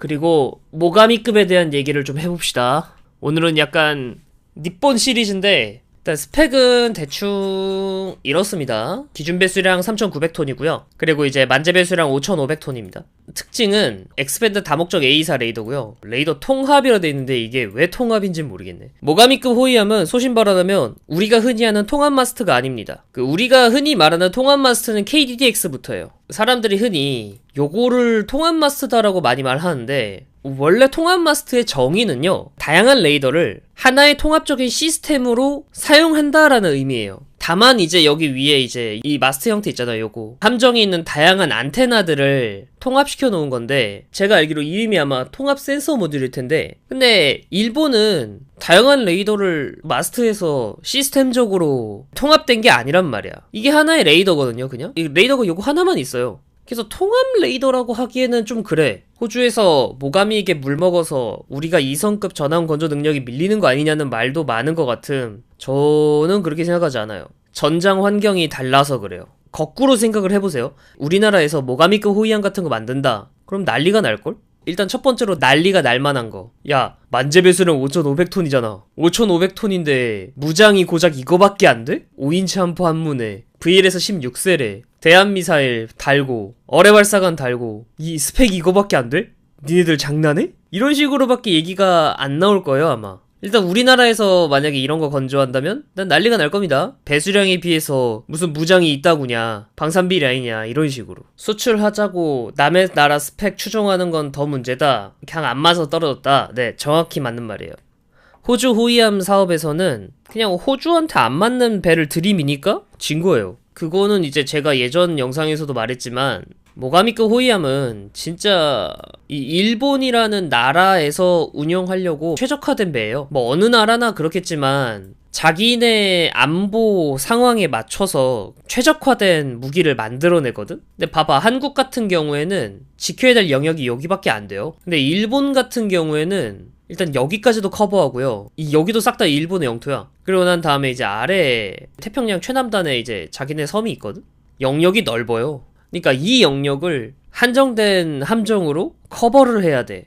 그리고 모가미급에 대한 얘기를 좀 해봅시다. 오늘은 약간 니폰 시리즈인데 일단 스펙은 대충 이렇습니다. 기준 배수량 3900톤이고요. 그리고 이제 만재 배수량 5500톤입니다. 특징은 엑스밴드 다목적 A사 레이더고요. 레이더 통합이라 돼 있는데 이게 왜 통합인지는 모르겠네. 모가미급 호위함은 소신발언하면 우리가 흔히 하는 통합 마스트가 아닙니다. 우리가 흔히 말하는 통합 마스트는 KDDX부터예요. 사람들이 흔히 요거를 통합 마스트다라고 많이 말하는데 원래 통합 마스트의 정의는요, 다양한 레이더를 하나의 통합적인 시스템으로 사용한다라는 의미예요. 다만 이제 여기 위에 이제 이 마스트 형태 있잖아요, 요거. 함정이 있는 다양한 안테나들을 통합시켜 놓은 건데, 제가 알기로 이름이 아마 통합 센서 모듈일 텐데, 근데 일본은 다양한 레이더를 마스트에서 시스템적으로 통합된 게 아니란 말이야. 이게 하나의 레이더거든요, 그냥. 이 레이더가 요거 하나만 있어요. 그래서 통합 레이더라고 하기에는 좀 그래. 호주에서 모가미에게 물먹어서 우리가 2성급 전함 건조 능력이 밀리는 거 아니냐는 말도 많은 것 같음. 저는 그렇게 생각하지 않아요. 전장 환경이 달라서 그래요. 거꾸로 생각을 해보세요. 우리나라에서 모가미급 호위함 같은 거 만든다. 그럼 난리가 날걸? 일단 첫 번째로 난리가 날만한 거. 야, 만재 배수량 5500톤이잖아. 5500톤인데 무장이 고작 이거밖에 안 돼? 5인치 함포 한문에 VL에서 16세래. 대한미사일 달고 어뢰발사관 달고 이 스펙 이거밖에 안 돼? 니네들 장난해? 이런 식으로밖에 얘기가 안 나올 거예요 아마. 일단 우리나라에서 만약에 이런 거 건조한다면 난 난리가 날 겁니다. 배수량에 비해서 무슨 무장이 있다구냐, 방산비리 아니냐, 이런 식으로 수출하자고 남의 나라 스펙 추종하는 건 더 문제다, 그냥 안 맞아서 떨어졌다. 네, 정확히 맞는 말이에요. 호주 호위함 사업에서는 그냥 호주한테 안 맞는 배를 들이미니까 진 거예요. 그거는 이제 제가 예전 영상에서도 말했지만 모가미급 호위함은 진짜 이 일본이라는 나라에서 운영하려고 최적화된 배예요. 뭐 어느 나라나 그렇겠지만 자기네 안보 상황에 맞춰서 최적화된 무기를 만들어내거든? 근데 봐봐, 한국 같은 경우에는 지켜야 될 영역이 여기밖에 안 돼요. 근데 일본 같은 경우에는 일단 여기까지도 커버하고요. 여기도 싹 다 일본의 영토야. 그리고 난 다음에 이제 아래에 태평양 최남단에 이제 자기네 섬이 있거든? 영역이 넓어요. 그러니까 이 영역을 한정된 함정으로 커버를 해야 돼.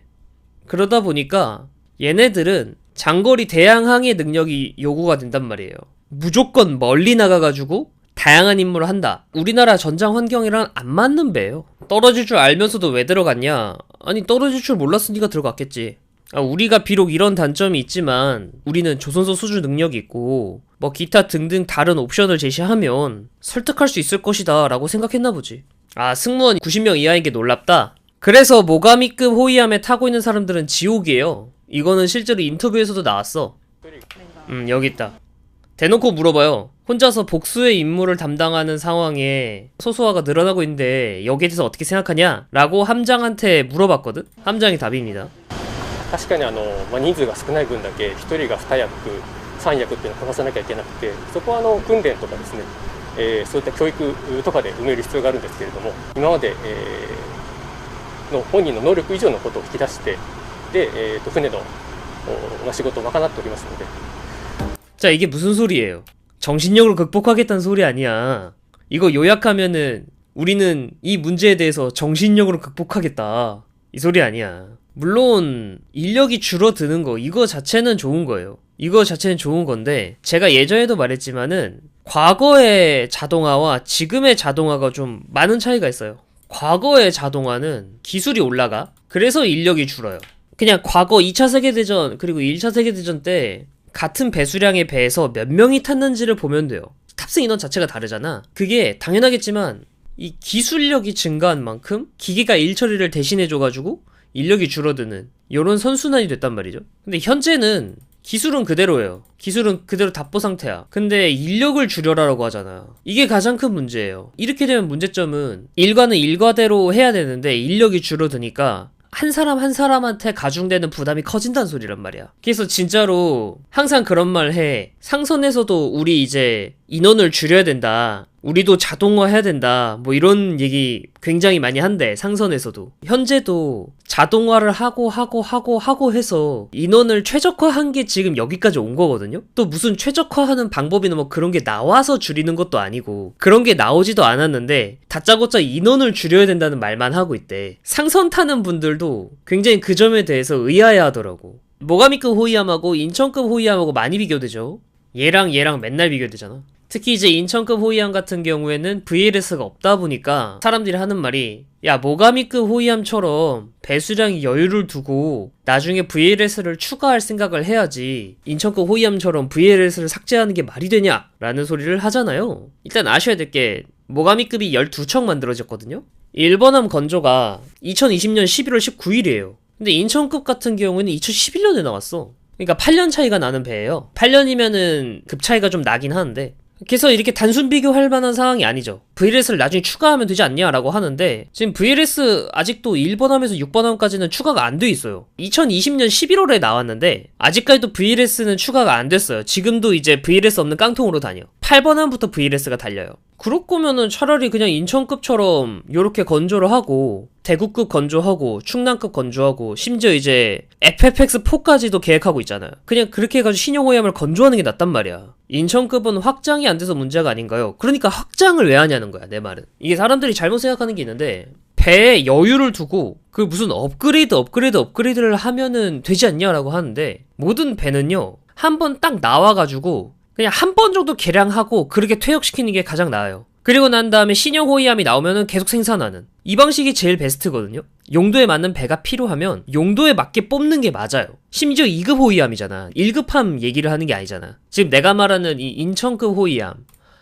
그러다 보니까 얘네들은 장거리 대항항의 능력이 요구가 된단 말이에요. 무조건 멀리 나가가지고 다양한 임무를 한다. 우리나라 전장 환경이랑 안 맞는 배예요. 떨어질 줄 알면서도 왜 들어갔냐? 아니, 떨어질 줄 몰랐으니까 들어갔겠지. 우리가 비록 이런 단점이 있지만 우리는 조선소 수주 능력이 있고 뭐 기타 등등 다른 옵션을 제시하면 설득할 수 있을 것이다 라고 생각했나 보지. 승무원 90명 이하인 게 놀랍다? 그래서 모가미급 호위함에 타고 있는 사람들은 지옥이에요. 이거는 실제로 인터뷰에서도 나왔어. 여기 있다. 대놓고 물어봐요. 혼자서 복수의 임무를 담당하는 상황에 소수화가 늘어나고 있는데 여기에 대해서 어떻게 생각하냐? 라고 함장한테 물어봤거든? 함장이 답입니다. 確かに人数が少ない分だけ1人が2役3役っていうのをこなさなきゃいけなくて、そこは訓練とかですね、そういった教育とかで埋める必要があるんですけれども、今まで、の本人の能力以上のことを引き出してで、船の仕事を賄っておりますので。 자, 이게 무슨 소리예요? 정신력으로 극복하겠다는 소리 아니야. 이거 요약하면은 우리는 이 문제에 대해서 정신력으로 극복하겠다, 이 소리 아니야. 물론 인력이 줄어드는 거, 이거 자체는 좋은 거예요. 이거 자체는 좋은 건데 제가 예전에도 말했지만은 과거의 자동화와 지금의 자동화가 좀 많은 차이가 있어요. 과거의 자동화는 기술이 올라가, 그래서 인력이 줄어요. 그냥 과거 2차 세계대전 그리고 1차 세계대전 때 같은 배수량의 배에서 몇 명이 탔는지를 보면 돼요. 탑승 인원 자체가 다르잖아. 그게 당연하겠지만 이 기술력이 증가한 만큼 기계가 일 처리를 대신해줘가지고 인력이 줄어드는 요런 선순환이 됐단 말이죠. 근데 현재는 기술은 그대로예요. 기술은 그대로 답보 상태야. 근데 인력을 줄여라라고 하잖아. 이게 가장 큰 문제예요. 이렇게 되면 문제점은 일과는 일과대로 해야 되는데 인력이 줄어드니까 한 사람 한 사람한테 가중되는 부담이 커진다는 소리란 말이야. 그래서 진짜로 항상 그런 말 해. 상선에서도 우리 이제 인원을 줄여야 된다. 우리도 자동화 해야 된다. 뭐 이런 얘기 굉장히 많이 한대, 상선에서도. 현재도 자동화를 하고 해서 인원을 최적화한 게 지금 여기까지 온 거거든요? 또 무슨 최적화하는 방법이나 뭐 그런 게 나와서 줄이는 것도 아니고, 그런 게 나오지도 않았는데, 다짜고짜 인원을 줄여야 된다는 말만 하고 있대. 상선 타는 분들도 굉장히 그 점에 대해서 의아해 하더라고. 모가미급 호위함하고 인천급 호위함하고 많이 비교되죠. 얘랑 맨날 비교되잖아. 특히 이제 인천급 호위함 같은 경우에는 VLS가 없다 보니까 사람들이 하는 말이, 야, 모가미급 호위함처럼 배수량이 여유를 두고 나중에 VLS를 추가할 생각을 해야지 인천급 호위함처럼 VLS를 삭제하는 게 말이 되냐? 라는 소리를 하잖아요. 일단 아셔야 될 게, 모가미급이 12척 만들어졌거든요? 1번함 건조가 2020년 11월 19일이에요. 근데 인천급 같은 경우에는 2011년에 나왔어. 그러니까 8년 차이가 나는 배예요. 8년이면은 급 차이가 좀 나긴 하는데, 그래서 이렇게 단순 비교할 만한 상황이 아니죠. VLS를 나중에 추가하면 되지 않냐라고 하는데, 지금 VLS 아직도 1번함에서 6번함까지는 추가가 안 돼 있어요. 2020년 11월에 나왔는데 아직까지도 VLS는 추가가 안 됐어요. 지금도 이제 VLS 없는 깡통으로 다녀. 8번함부터 VLS가 달려요. 그럴 거면은 차라리 그냥 인천급처럼 요렇게 건조를 하고, 대구급 건조하고, 충남급 건조하고, 심지어 이제 FFX4까지도 계획하고 있잖아요. 그냥 그렇게 해가지고 신형 호위함을 건조하는 게 낫단 말이야. 인천급은 확장이 안 돼서 문제가 아닌가요? 그러니까 확장을 왜 하냐는 거야, 내 말은. 이게 사람들이 잘못 생각하는 게 있는데, 배에 여유를 두고 그 무슨 업그레이드를 하면은 되지 않냐라고 하는데, 모든 배는요, 한번 딱 나와가지고 그냥 한 번 정도 개량하고 그렇게 퇴역시키는 게 가장 나아요. 그리고 난 다음에 신형 호위함이 나오면은 계속 생산하는, 이 방식이 제일 베스트거든요. 용도에 맞는 배가 필요하면 용도에 맞게 뽑는 게 맞아요. 심지어 2급 호위함이잖아. 1급함 얘기를 하는 게 아니잖아. 지금 내가 말하는 이 인천급 호위함,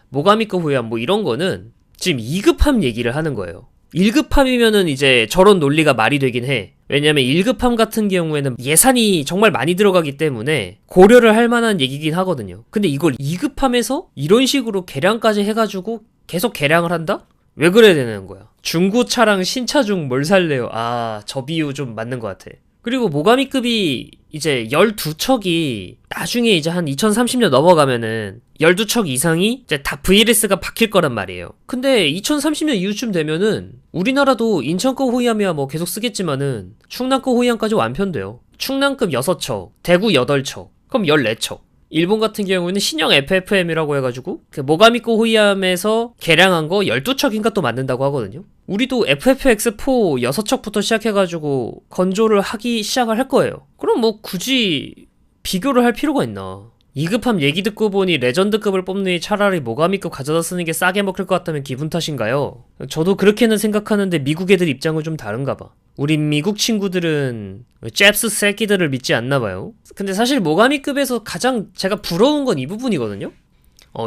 모가미급 호위함 뭐 이런 거는 지금 2급함 얘기를 하는 거예요. 1급함이면은 이제 저런 논리가 말이 되긴 해. 왜냐면 1급함 같은 경우에는 예산이 정말 많이 들어가기 때문에 고려를 할 만한 얘기긴 하거든요. 근데 이걸 2급함에서 이런 식으로 개량까지 해가지고 계속 개량을 한다? 왜 그래야 되는 거야? 중고차랑 신차 중 뭘 살래요? 아, 저 비유 좀 맞는 것 같아. 그리고 모가미급이 이제 12척이 나중에 이제 한 2030년 넘어가면은 12척 이상이 이제 다 VLS가 바뀔 거란 말이에요. 근데 2030년 이후쯤 되면은 우리나라도 인천급 호위함이야 뭐 계속 쓰겠지만은 충남급 호위함까지 완편돼요. 충남급 6척, 대구 8척, 그럼 14척. 일본 같은 경우에는 신형 FFM이라고 해가지고 그 모가미급 호위함에서 개량한 거 12척인가 또 만든다고 하거든요. 우리도 FFX4 6척부터 시작해가지고 건조를 하기 시작을 할 거예요. 그럼 뭐 굳이 비교를 할 필요가 있나. 2급함 얘기 듣고 보니 레전드급을 뽑느니 차라리 모가미급 가져다 쓰는 게 싸게 먹힐 것 같다면 기분 탓인가요? 저도 그렇게는 생각하는데 미국 애들 입장은 좀 다른가 봐. 우리 미국 친구들은 잽스 새끼들을 믿지 않나 봐요. 근데 사실 모가미급에서 가장 제가 부러운 건 이 부분이거든요?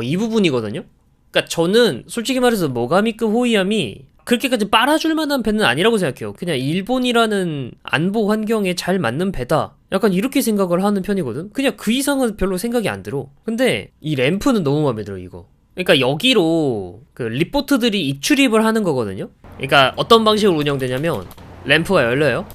이 부분이거든요? 그니까 저는 솔직히 말해서 모가미급 호위함이 그렇게까지 빨아줄 만한 배는 아니라고 생각해요. 그냥 일본이라는 안보 환경에 잘 맞는 배다, 약간 이렇게 생각을 하는 편이거든. 그냥 그 이상은 별로 생각이 안 들어. 근데 이 램프는 너무 마음에 들어, 이거. 그러니까 여기로 그 리포트들이 입출입을 하는 거거든요. 그러니까 어떤 방식으로 운영되냐면 램프가 열려요.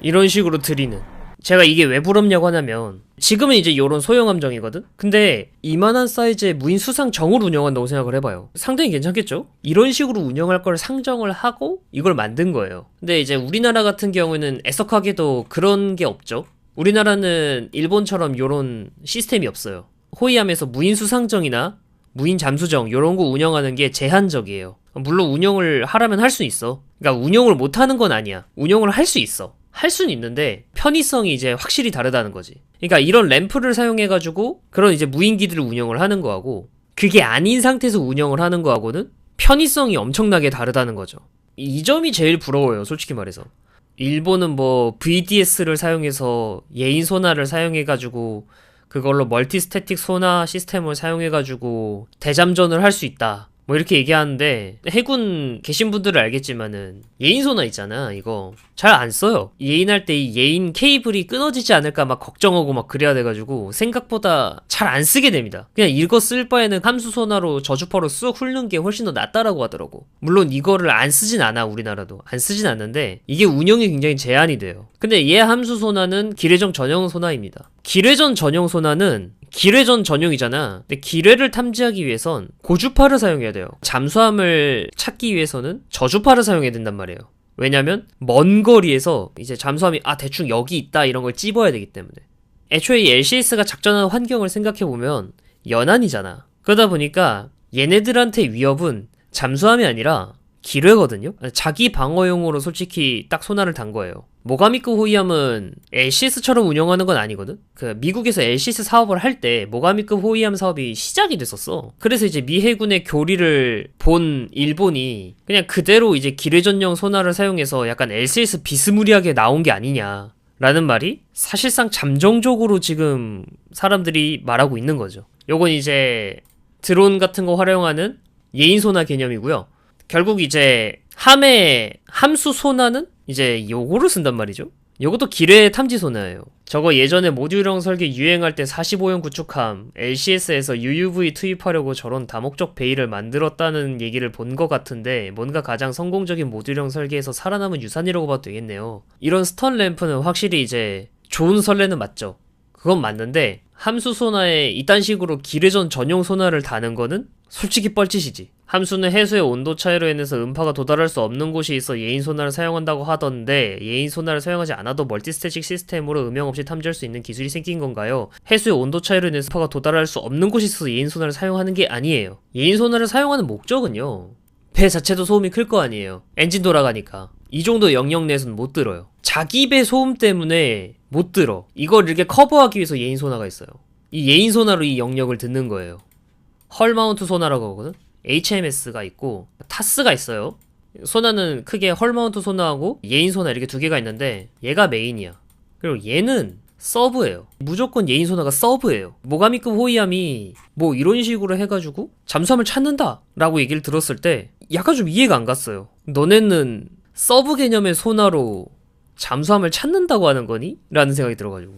이런 식으로 들이는. 제가 이게 왜 부럽냐고 하냐면 지금은 이제 요런 소형 함정이거든? 근데 이만한 사이즈의 무인 수상정을 운영한다고 생각을 해봐요. 상당히 괜찮겠죠? 이런 식으로 운영할 걸 상정을 하고 이걸 만든 거예요. 근데 이제 우리나라 같은 경우에는 애석하게도 그런 게 없죠. 우리나라는 일본처럼 요런 시스템이 없어요. 호위함에서 무인 수상정이나 무인 잠수정 요런 거 운영하는 게 제한적이에요. 물론 운영을 하라면 할 수 있어. 그러니까 운영을 못 하는 건 아니야. 운영을 할 수 있어. 할 수는 있는데 편의성이 이제 확실히 다르다는 거지. 그러니까 이런 램프를 사용해가지고 그런 이제 무인기들을 운영을 하는 거하고, 그게 아닌 상태에서 운영을 하는 거하고는 편의성이 엄청나게 다르다는 거죠. 이 점이 제일 부러워요, 솔직히 말해서. 일본은 뭐 VDS를 사용해서 예인 소나를 사용해가지고 그걸로 멀티 스태틱 소나 시스템을 사용해가지고 대잠전을 할 수 있다. 뭐 이렇게 얘기하는데 해군 계신 분들은 알겠지만은 예인 소나 있잖아. 이거 잘 안 써요. 예인할 때 이 예인 케이블이 끊어지지 않을까 막 걱정하고 막 그래야 돼가지고 생각보다 잘 안 쓰게 됩니다. 그냥 이거 쓸 바에는 함수 소나로 저주파로 쑥 훑는 게 훨씬 더 낫다라고 하더라고. 물론 이거를 안 쓰진 않아. 우리나라도 안 쓰진 않는데 이게 운영이 굉장히 제한이 돼요. 근데 얘 함수 소나는 기뢰전 전용 소나입니다. 기뢰전 전용 소나는 기뢰전 전용이잖아. 근데 기뢰를 탐지하기 위해선 고주파를 사용해야 돼요. 잠수함을 찾기 위해서는 저주파를 사용해야 된단 말이에요. 왜냐면 먼 거리에서 이제 잠수함이 대충 여기 있다 이런 걸 찝어야 되기 때문에. 애초에 이 LCS가 작전하는 환경을 생각해보면 연안이잖아. 그러다 보니까 얘네들한테 위협은 잠수함이 아니라 기뢰거든요. 자기 방어용으로 솔직히 딱 소나를 단 거예요. 모가미크 호위함은 LCS처럼 운영하는 건 아니거든? 미국에서 LCS 사업을 할 때 모가미크 호위함 사업이 시작이 됐었어. 그래서 이제 미 해군의 교리를 본 일본이 그냥 그대로 이제 기뢰전용 소나를 사용해서 약간 LCS 비스무리하게 나온 게 아니냐. 라는 말이 사실상 잠정적으로 지금 사람들이 말하고 있는 거죠. 요건 이제 드론 같은 거 활용하는 예인 소나 개념이고요. 결국 이제 함의 함수 소나는 이제 요거를 쓴단 말이죠. 요것도 기뢰 탐지 소나예요. 저거 예전에 모듈형 설계 유행할 때 45형 구축함 LCS에서 UUV 투입하려고 저런 다목적 베일을 만들었다는 얘기를 본 것 같은데 뭔가 가장 성공적인 모듈형 설계에서 살아남은 유산이라고 봐도 되겠네요. 이런 스턴 램프는 확실히 이제 좋은 설레는 맞죠. 그건 맞는데 함수 소나에 이딴 식으로 기뢰전 전용 소나를 다는 거는 솔직히 뻘짓이지. 함수는 해수의 온도 차이로 인해서 음파가 도달할 수 없는 곳이 있어 예인 소나를 사용한다고 하던데 예인 소나를 사용하지 않아도 멀티스태틱 시스템으로 음영 없이 탐지할 수 있는 기술이 생긴 건가요? 해수의 온도 차이로 인해서 음파가 도달할 수 없는 곳이 있어서 예인 소나를 사용하는 게 아니에요. 예인 소나를 사용하는 목적은요. 배 자체도 소음이 클 거 아니에요. 엔진 돌아가니까. 이 정도 영역 내에서는 못 들어요. 자기 배 소음 때문에 못 들어. 이걸 이렇게 커버하기 위해서 예인 소나가 있어요. 이 예인 소나로 이 영역을 듣는 거예요. 헐 마운트 소나라고 하거든? HMS가 있고 타스가 있어요. 소나는 크게 헐 마운트 소나하고 예인 소나 이렇게 두 개가 있는데 얘가 메인이야. 그리고 얘는 서브예요. 무조건 예인 소나가 서브예요. 모가미급 호위함이 뭐 이런 식으로 해가지고 잠수함을 찾는다 라고 얘기를 들었을 때 약간 좀 이해가 안 갔어요. 너네는 서브 개념의 소나로 잠수함을 찾는다고 하는 거니? 라는 생각이 들어가지고.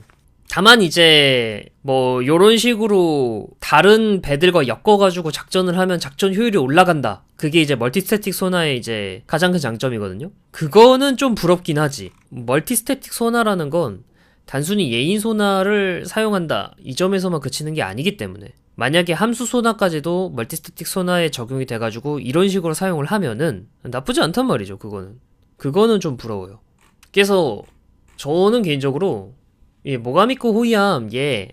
다만 이제 뭐 요런 식으로 다른 배들과 엮어가지고 작전을 하면 작전 효율이 올라간다. 그게 이제 멀티스태틱 소나의 이제 가장 큰 장점이거든요. 그거는 좀 부럽긴 하지. 멀티스태틱 소나라는 건 단순히 예인 소나를 사용한다 이 점에서만 그치는 게 아니기 때문에 만약에 함수 소나까지도 멀티스태틱 소나에 적용이 돼가지고 이런 식으로 사용을 하면은 나쁘지 않단 말이죠. 그거는 좀 부러워요. 그래서 저는 개인적으로 모가미코 호위함 얘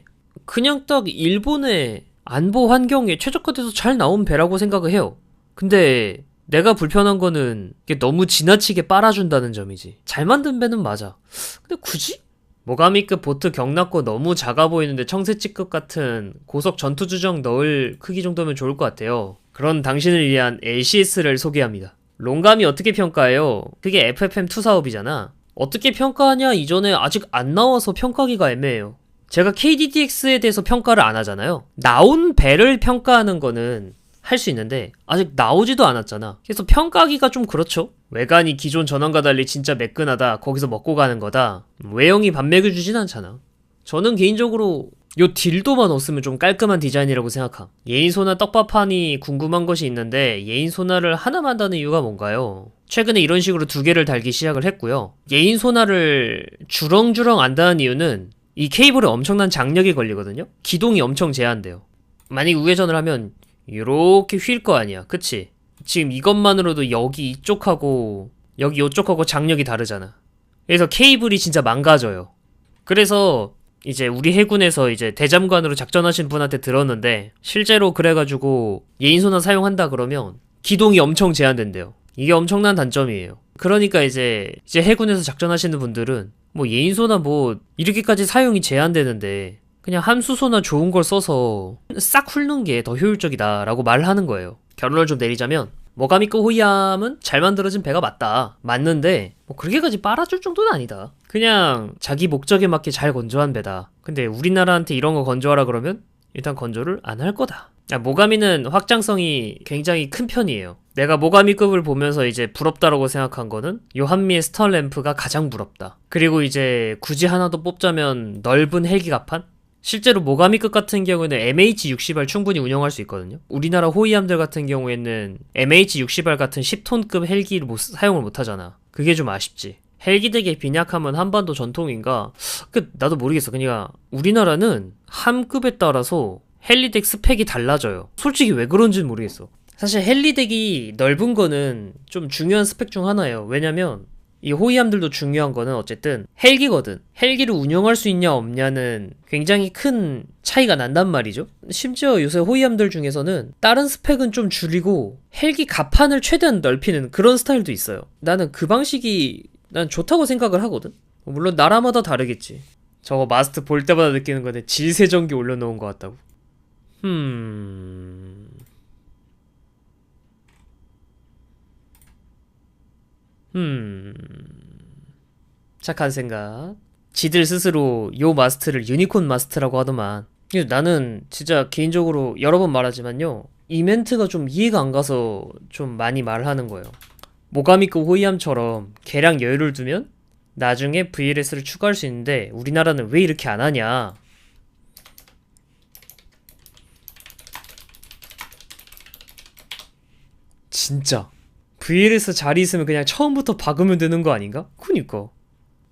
그냥 딱 일본의 안보 환경에 최적화돼서 잘 나온 배라고 생각을 해요. 근데 내가 불편한 거는 이게 너무 지나치게 빨아준다는 점이지. 잘 만든 배는 맞아. 근데 굳이? 모가미급 보트 경납고 너무 작아 보이는데 청새치급 같은 고속 전투주정 넣을 크기 정도면 좋을 것 같아요. 그런 당신을 위한 LCS를 소개합니다. 롱감이 어떻게 평가해요? 그게 FFM2 사업이잖아. 어떻게 평가하냐 이전에 아직 안 나와서 평가하기가 애매해요. 제가 KDDX에 대해서 평가를 안 하잖아요. 나온 배를 평가하는 거는 할 수 있는데 아직 나오지도 않았잖아. 그래서 평가하기가 좀 그렇죠. 외관이 기존 전원과 달리 진짜 매끈하다. 거기서 먹고 가는 거다. 외형이 밥 먹여주진 않잖아. 저는 개인적으로 요 딜도만 없으면 좀 깔끔한 디자인이라고 생각함. 예인 소나 떡밥하니 궁금한 것이 있는데 예인 소나를 하나만 다는 이유가 뭔가요? 최근에 이런 식으로 두 개를 달기 시작을 했고요. 예인 소나를 주렁주렁 안 다는 이유는 이 케이블에 엄청난 장력이 걸리거든요. 기동이 엄청 제한돼요. 만약 우회전을 하면 이렇게 휠 거 아니야. 그치? 지금 이것만으로도 여기 이쪽하고 여기 이쪽하고 장력이 다르잖아. 그래서 케이블이 진짜 망가져요. 그래서 이제 우리 해군에서 이제 대잠관으로 작전하신 분한테 들었는데 실제로 그래가지고 예인소나 사용한다 그러면 기동이 엄청 제한된대요. 이게 엄청난 단점이에요. 그러니까 이제 해군에서 작전하시는 분들은 뭐 예인소나 뭐 이렇게까지 사용이 제한되는데 그냥 함수소나 좋은 걸 써서 싹 훑는 게 더 효율적이다 라고 말하는 거예요. 결론을 좀 내리자면 모가미급 호위함은 잘 만들어진 배가 맞다. 맞는데 뭐 그렇게까지 빨아줄 정도는 아니다. 그냥 자기 목적에 맞게 잘 건조한 배다. 근데 우리나라한테 이런 거 건조하라 그러면 일단 건조를 안 할 거다. 모가미는 확장성이 굉장히 큰 편이에요. 내가 모가미급을 보면서 이제 부럽다라고 생각한 거는 요한미의 스턴램프가 가장 부럽다. 그리고 이제 굳이 하나 더 뽑자면 넓은 헬기 갑판? 실제로 모가미급 같은 경우에는 MH60R 충분히 운영할 수 있거든요. 우리나라 호위함들 같은 경우에는 MH60R 같은 10톤급 헬기를 사용을 못하잖아. 그게 좀 아쉽지. 헬기 덱의 빈약함은 한반도 전통인가? 나도 모르겠어. 그냥 우리나라는 함급에 따라서 헬리덱 스펙이 달라져요. 솔직히 왜 그런지는 모르겠어. 사실 헬리덱이 넓은 거는 좀 중요한 스펙 중 하나예요. 왜냐면 이 호위함들도 중요한 거는 어쨌든 헬기거든. 헬기를 운영할 수 있냐 없냐는 굉장히 큰 차이가 난단 말이죠. 심지어 요새 호위함들 중에서는 다른 스펙은 좀 줄이고 헬기 갑판을 최대한 넓히는 그런 스타일도 있어요. 나는 그 방식이 난 좋다고 생각을 하거든. 물론 나라마다 다르겠지. 저거 마스트 볼 때마다 느끼는 건데 질세전기 올려놓은 것 같다고. 착한 생각. 지들 스스로 요 마스트를 유니콘 마스트라고 하더만. 나는 진짜 개인적으로 여러 번 말하지만요. 이 멘트가 좀 이해가 안 가서 좀 많이 말하는 거예요. 모가미급 호위함처럼 개량 여유를 두면 나중에 VLS를 추가할 수 있는데 우리나라는 왜 이렇게 안 하냐. 진짜 VLS 자리 있으면 그냥 처음부터 박으면 되는 거 아닌가? 그니까.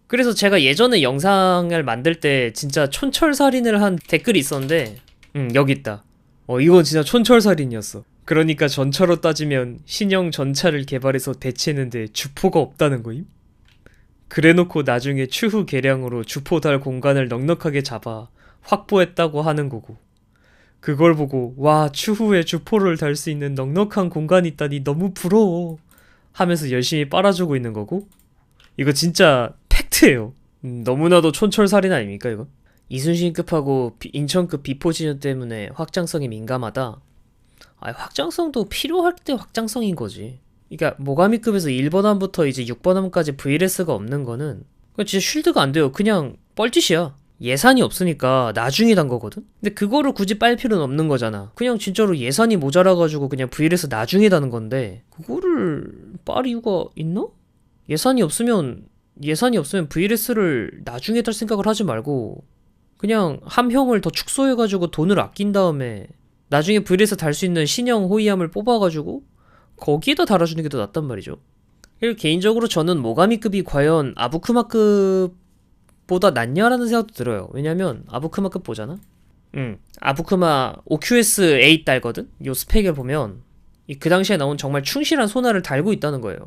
그래서 제가 예전에 영상을 만들 때 진짜 촌철살인을 한 댓글이 있었는데 여기 있다. 이건 진짜 촌철살인이었어. 그러니까 전차로 따지면 신형 전차를 개발해서 대체했는데 주포가 없다는 거임? 그래놓고 나중에 추후 개량으로 주포 달 공간을 넉넉하게 잡아 확보했다고 하는 거고, 그걸 보고 와 추후에 주포를 달 수 있는 넉넉한 공간이 있다니 너무 부러워 하면서 열심히 빨아주고 있는 거고, 이거 진짜 팩트예요. 너무나도 촌철살인 아닙니까 이거? 이순신급하고 인천급 비포지션 때문에 확장성이 민감하다. 확장성도 필요할 때 확장성인 거지. 그러니까 모가미급에서 1번함부터 이제 6번함까지 VLS가 없는 거는 그냥 진짜 쉴드가 안 돼요. 그냥 뻘짓이야. 예산이 없으니까 나중에 단 거거든? 근데 그거를 굳이 빨 필요는 없는 거잖아. 그냥 진짜로 예산이 모자라가지고 그냥 VLS 나중에 다는 건데 그거를 빨 이유가 있나? 예산이 없으면 VLS를 나중에 달 생각을 하지 말고 그냥 함형을 더 축소해가지고 돈을 아낀 다음에 나중에 VLS 달 수 있는 신형 호위함을 뽑아가지고 거기에다 달아주는 게 더 낫단 말이죠. 그리고 개인적으로 저는 모가미급이 과연 아부크마급보다 낫냐라는 생각도 들어요. 왜냐면 아부크마급 보잖아? 아부크마 OQS8 달거든? 요 스펙을 보면 그 당시에 나온 정말 충실한 소나를 달고 있다는 거예요.